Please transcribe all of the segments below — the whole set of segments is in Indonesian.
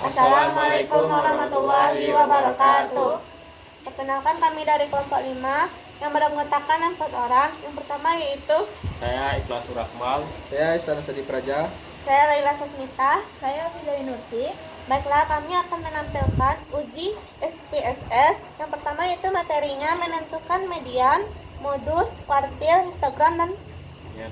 Assalamualaikum warahmatullahi wabarakatuh. Perkenalkan, kami dari kelompok 5 yang beranggotakan 4 orang. Yang pertama yaitu Saya Ikhlas Rahmal. Saya Ihsan Sadi Praja. saya Laila Sasmita. Saya Fidawi Nursi. Baiklah, kami akan menampilkan uji SPSS. Yang pertama yaitu materinya menentukan median, modus, kuartil, histogram, dan Ya.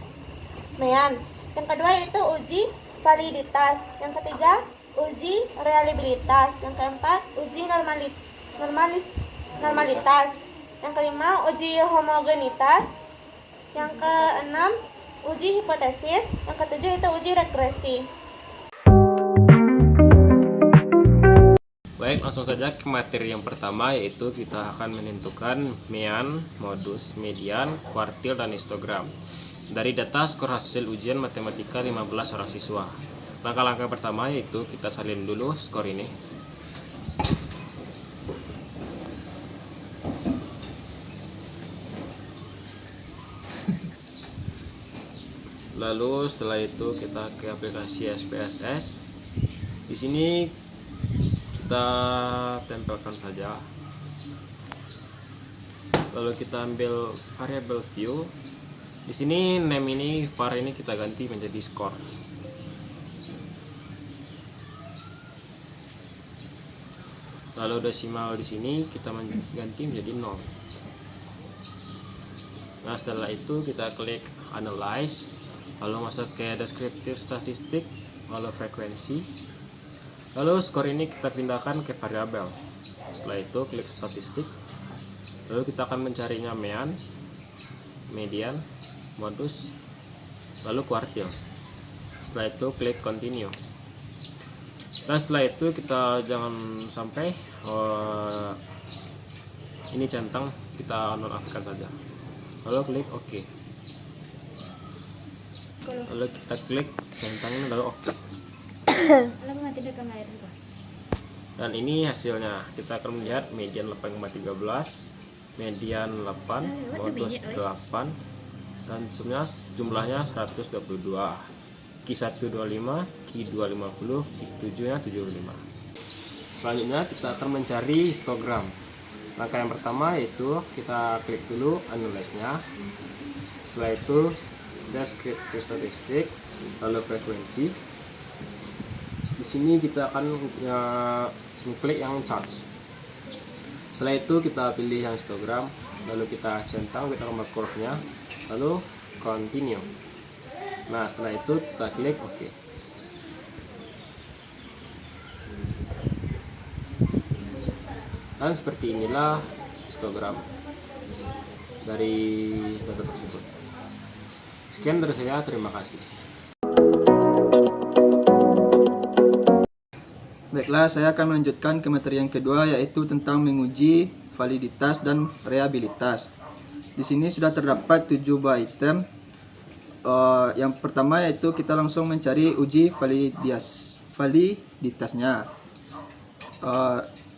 mean. Yang kedua yaitu uji validitas. Yang ketiga uji reliabilitas. Yang keempat uji normalitas. Yang kelima uji homogenitas. Yang keenam uji hipotesis. Yang ketujuh itu uji regresi. Baik, langsung saja ke materi yang pertama, yaitu kita akan menentukan mean, modus, median, kuartil, dan histogram dari data skor hasil ujian matematika 15 orang siswa. Langkah-langkah pertama yaitu kita salin dulu skor ini. Lalu setelah itu kita ke aplikasi SPSS. Di sini kita tempelkan saja. Lalu kita ambil variable view. Di sini name ini var ini kita ganti menjadi skor. Lalu desimal di sini kita ganti menjadi 0. Nah, setelah itu kita klik analyze, lalu masuk ke deskriptif statistik, lalu frekuensi. Lalu skor ini kita pindahkan ke variabel. Setelah itu klik statistik. Lalu kita akan mencarinya mean, median, modus, lalu kuartil. Setelah itu klik continue. Dan setelah itu kita jangan sampai ini centang, kita nonaktifkan saja. Lalu klik OK. Lalu kita klik centangnya, lalu OK. Dan ini hasilnya. Kita akan melihat median 8,13, median 8, modus 8, dan jumlahnya 122. Q1 25, Q2 50, Q7 nya 75. Selanjutnya kita akan mencari histogram. Langkah yang pertama yaitu kita klik dulu analyze-nya. Setelah itu deskriptif statistik, lalu frekuensi. Di sini kita akan mengklik yang charge. Setelah itu kita pilih yang histogram, lalu kita centang, kita gambar curve-nya, lalu continue. Nah, setelah itu kita klik OK. Dan seperti inilah histogram dari data tersebut. Sekian dari saya, terima kasih. Baiklah, saya akan melanjutkan ke materi yang kedua, yaitu tentang menguji validitas dan reliabilitas. Di sini sudah terdapat 7 buah item. Yang pertama yaitu kita langsung mencari uji validitasnya.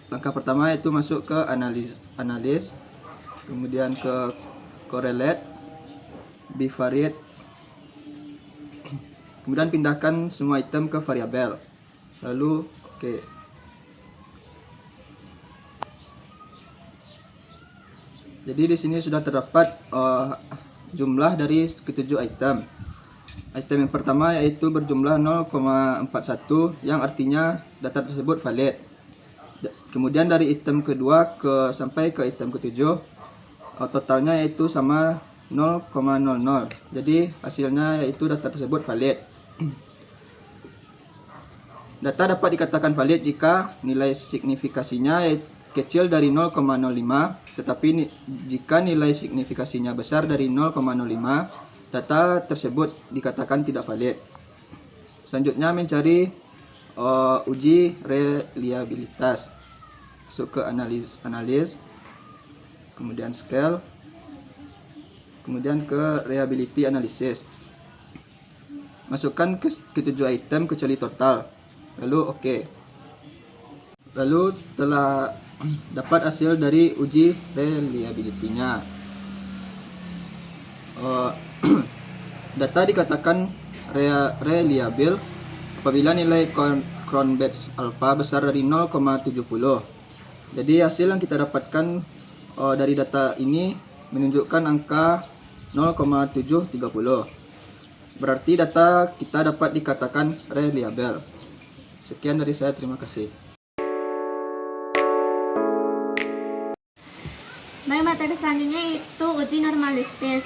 Langkah pertama yaitu masuk ke analis, kemudian ke correlate, bivariate, kemudian pindahkan semua item ke variabel, lalu oke. Jadi di sini sudah terdapat jumlah dari ketujuh item. Item yang pertama yaitu berjumlah 0,41 yang artinya data tersebut valid. Kemudian dari item kedua sampai ke item ketujuh totalnya yaitu sama 0,00. Jadi hasilnya yaitu data tersebut valid. Data dapat dikatakan valid jika nilai signifikasinya kecil dari 0,05, tetapi jika nilai signifikasinya besar dari 0,05, data tersebut dikatakan tidak valid. Selanjutnya mencari uji reliabilitas. Masuk ke analis, kemudian scale, kemudian ke reliability analysis. Masukkan ke ketujuh item kecuali total, lalu oke. Lalu telah dapat hasil dari uji reliability-nya. Data dikatakan reliable apabila nilai sinkron batch alpha besar dari 0,70. Jadi hasil yang kita dapatkan dari data ini menunjukkan angka 0,730. Berarti data kita dapat dikatakan reliable. Sekian dari saya, terima kasih. Baik, materi selanjutnya itu uji normalistis.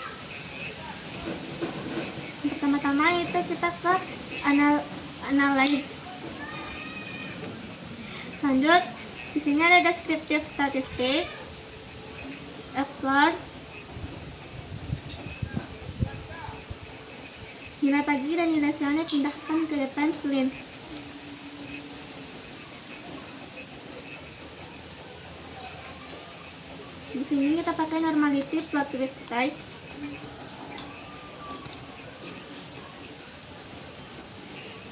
Pertama-tama itu kita ke analyze. Lanjut, di sini ada descriptive statistik, explore, nilai pagi dan nilai siangnya pindahkan ke reference list. Di sini kita pakai normality plus with type.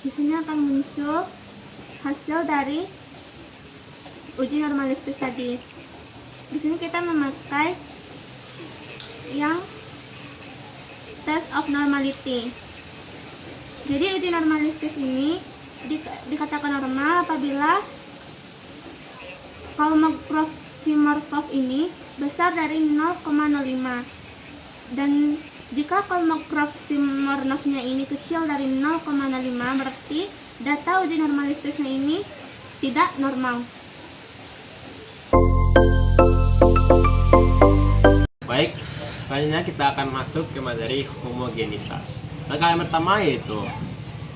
Di sini akan muncul hasil dari uji normalistis tadi. Di sini kita memakai yang test of normality. Jadi uji normalistis ini dikatakan normal apabila Kolmogorov-Simorov ini besar dari 0,05, dan jika Kolmogorov-Simonovnya ini kecil dari 0,05, berarti data uji normalistisnya ini tidak normal. Baik, selanjutnya kita akan masuk ke materi homogenitas. Langkah yang pertama yaitu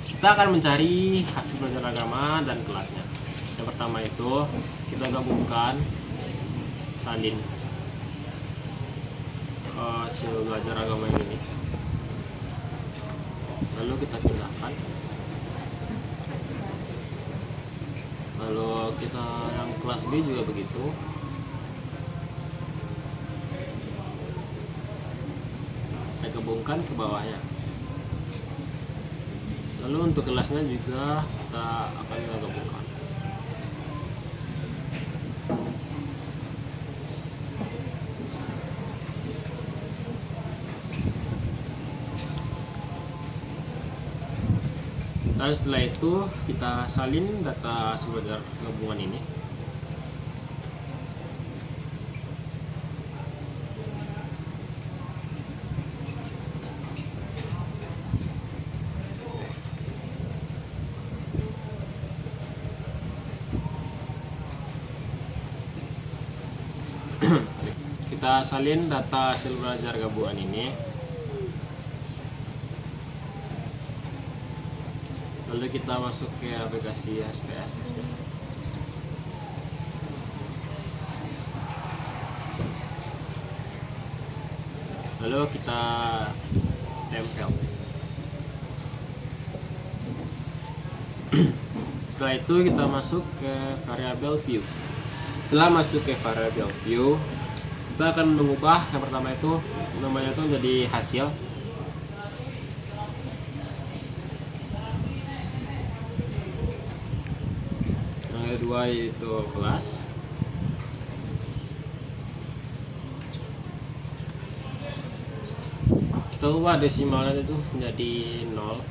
kita akan mencari hasil pelajaran agama dan kelasnya. Yang pertama itu kita gabungkan salin hasil belajar agama ini, lalu kita pindahkan, lalu kita yang kelas B juga begitu. Kita gabungkan ke bawahnya, lalu untuk kelasnya juga kita akan gabungkan. Dan setelah itu kita salin data hasil belajar gabungan ini. Kita salin data hasil belajar gabungan ini, lalu kita masuk ke aplikasi SPSS. Lalu kita tempel. Setelah itu kita masuk ke variable view. Setelah masuk ke variable view, kita akan mengubah yang pertama itu namanya itu menjadi hasil. Yang kedua yaitu kelas. Kita ubah desimalnya itu menjadi 0.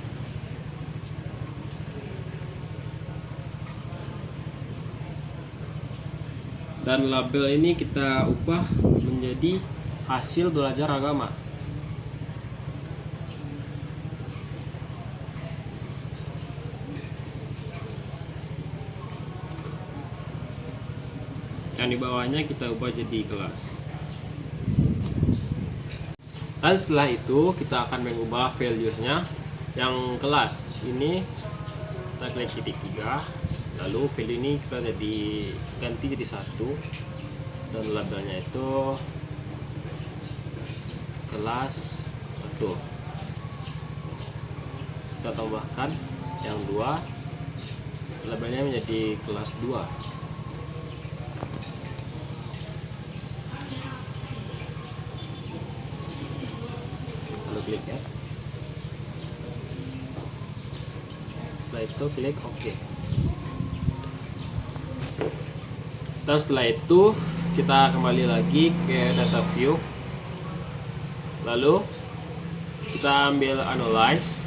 Dan label ini kita ubah menjadi hasil belajar agama. Dan di bawahnya kita ubah jadi kelas. Dan setelah itu kita akan mengubah values-nya. Yang kelas ini kita klik titik 3, lalu value ini kita ganti jadi 1, dan labelnya itu kelas 1. Kita tambahkan yang 2, labelnya menjadi kelas 2. Lalu klik ya. Setelah itu klik OK. Dan setelah itu kita kembali lagi ke data view, lalu kita ambil analyze.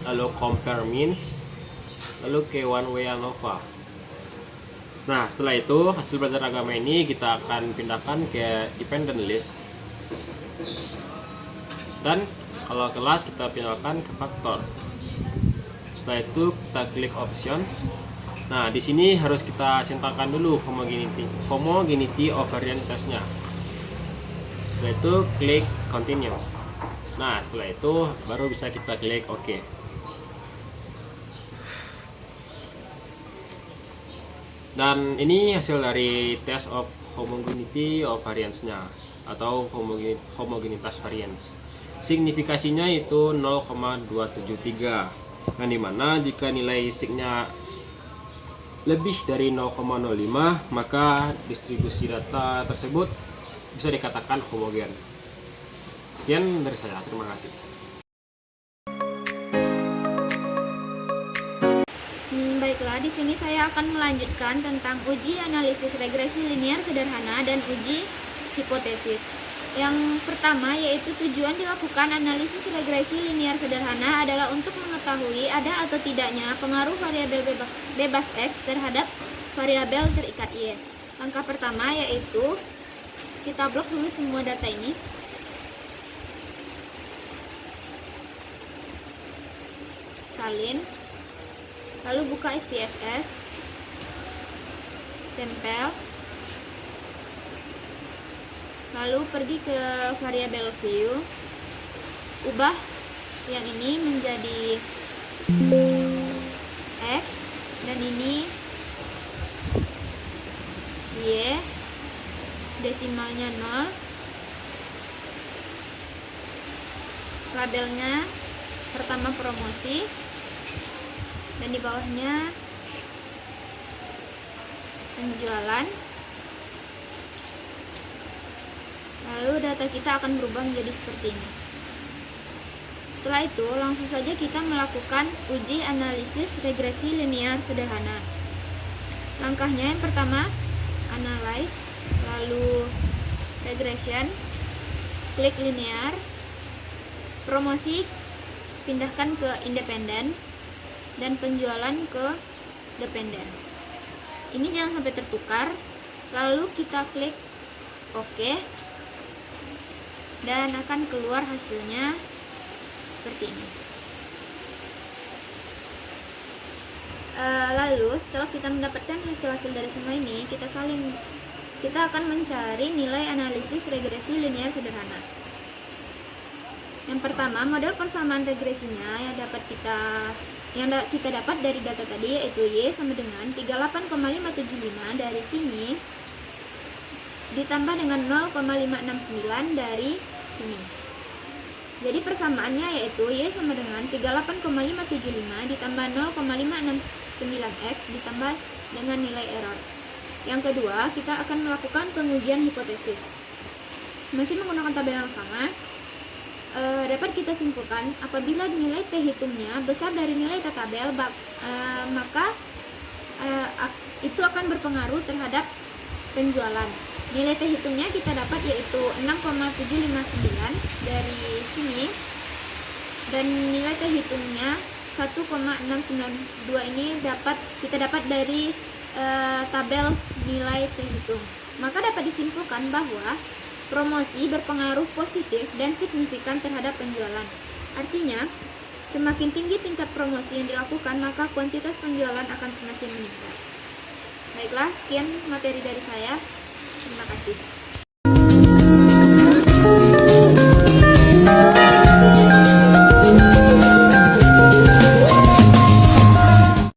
lalu compare means, lalu K1 Wea Nova. Nah, setelah itu hasil belajar agama ini kita akan pindahkan ke dependent list. Dan kalau kelas kita pindahkan ke faktor. Setelah itu kita klik option. Nah, di sini harus kita centangkan dulu homogeneity of variant testnya. Setelah itu klik continue. Nah, setelah itu baru bisa kita klik OK. Dan ini hasil dari test of homogeneity of variance-nya atau homogenitas variance. Signifikasinya itu 0,273. Nah, dimana jika nilai signya lebih dari 0,05, maka distribusi data tersebut bisa dikatakan homogen. Sekian dari saya, terima kasih. Baiklah, di sini saya akan melanjutkan tentang uji analisis regresi linear sederhana dan uji hipotesis. Yang pertama yaitu tujuan dilakukan analisis regresi linear sederhana adalah untuk mengetahui ada atau tidaknya pengaruh variabel bebas X terhadap variabel terikat Y. Langkah pertama yaitu kita blok dulu semua data ini. Salin. Lalu buka SPSS. Tempel. Lalu pergi ke variabel view, ubah yang ini menjadi X dan ini Y, desimalnya 0, labelnya pertama promosi, dan di bawahnya penjualan. Lalu data kita akan berubah menjadi seperti ini. Setelah itu langsung saja kita melakukan uji analisis regresi linear sederhana. Langkahnya yang pertama analyze, lalu regression, klik linear, promosi pindahkan ke independen, dan penjualan ke dependen. Ini jangan sampai tertukar. Lalu kita klik OK. Dan akan keluar hasilnya seperti ini. Lalu setelah kita mendapatkan hasil-hasil dari semua ini, kita akan mencari nilai analisis regresi linear sederhana. Yang pertama, model persamaan regresinya yang kita dapat dari data tadi yaitu Y sama dengan 38,575 dari sini ditambah dengan 0,569 dari sini. Jadi persamaannya yaitu Y sama dengan 38,575 ditambah 0,569X ditambah dengan nilai error. Yang kedua, kita akan melakukan pengujian hipotesis. Masih menggunakan tabel yang sama, dapat kita simpulkan apabila nilai T hitungnya besar dari nilai T tabel, maka itu akan berpengaruh terhadap penjualan. Nilai T hitungnya kita dapat yaitu 6,759 dari sini, dan nilai T hitungnya 1,692 ini kita dapat dari tabel nilai T hitung. Maka dapat disimpulkan bahwa promosi berpengaruh positif dan signifikan terhadap penjualan. Artinya, semakin tinggi tingkat promosi yang dilakukan, maka kuantitas penjualan akan semakin meningkat. Baiklah, sekian materi dari saya. Terima kasih.